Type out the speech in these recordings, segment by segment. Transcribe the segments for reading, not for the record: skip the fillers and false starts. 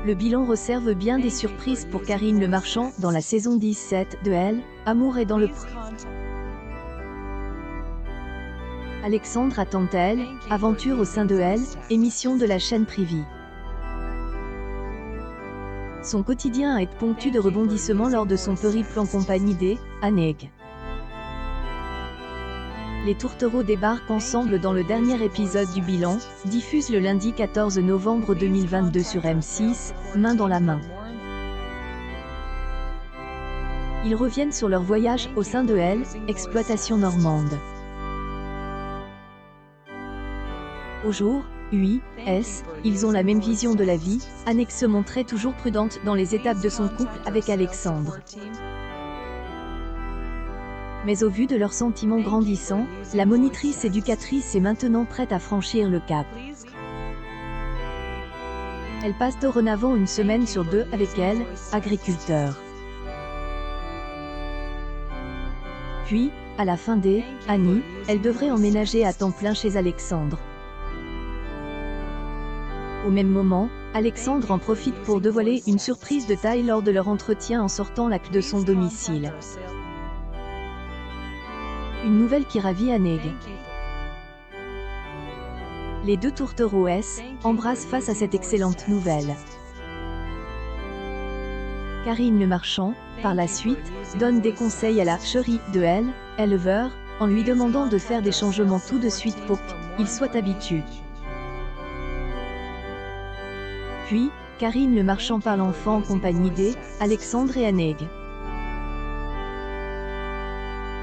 Le bilan réserve bien des surprises pour Karine Le Marchand dans la saison 17 de Elle, Amour est dans le pré. Alexandre attend Elle, aventure au sein de Elle, émission de la chaîne privée. Son quotidien est ponctué de rebondissements lors de son périple en compagnie d'Aneg. Les tourtereaux débarquent ensemble dans le dernier épisode du bilan, diffuse le lundi 14 novembre 2022 sur M6, main dans la main. Ils reviennent sur leur voyage au sein de Elle, exploitation normande. Au jour, US, ils ont la même vision de la vie. Aneg se montrait toujours prudente dans les étapes de son couple avec Alexandre. Mais au vu de leurs sentiments grandissants, la monitrice éducatrice est maintenant prête à franchir le cap. Elle passe dorénavant une semaine sur deux avec Elle, agriculteur. Puis, à la fin d'Annie, elle devrait emménager à temps plein chez Alexandre. Au même moment, Alexandre en profite pour dévoiler une surprise de taille lors de leur entretien en sortant la clé de son domicile. Une nouvelle qui ravit Aneg. Les deux tourtereaux embrassent face à cette excellente nouvelle. Karine Le Marchand, par la suite, donne des conseils à la chérie de Elle, éleveur, en lui demandant de faire des changements tout de suite pour qu'il soit habitué. Puis, Karine Le Marchand parle enfin en compagnie d'Alexandre et Aneg.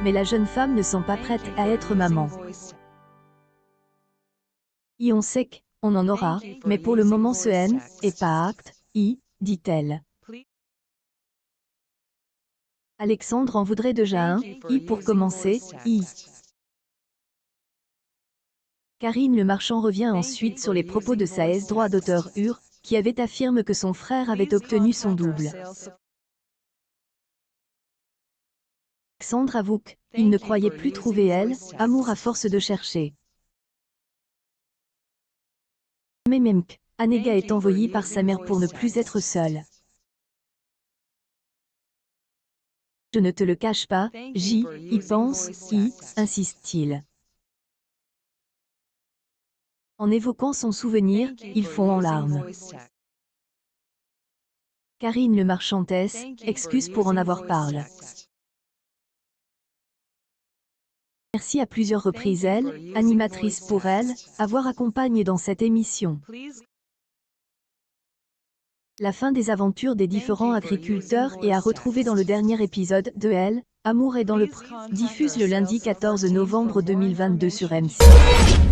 Mais la jeune femme ne sent pas prête à être maman. Et on sait qu'on en aura, mais pour le moment ce n'est pas acte, dit-elle. Alexandre en voudrait déjà un, pour commencer, Karine Le Marchand revient ensuite sur les propos de sa droit d'auteur qui avait affirmé que son frère avait obtenu son double. Alexandre avoue qu'il ne croyait plus trouver Elle, amour à force de chercher. Mais même qu'Aneg est envoyée par sa mère pour ne plus être seule. Je ne te le cache pas, j'y pense, insiste-t-il. En évoquant son souvenir, ils fond en larmes. Karine Le Marchand excuse pour en avoir parlé. Merci à plusieurs reprises Elle, animatrice pour Elle, avoir accompagné dans cette émission. La fin des aventures des différents agriculteurs est à retrouver dans le dernier épisode de Elle, Amour est dans le pré, diffuse le lundi 14 novembre 2022 sur M6.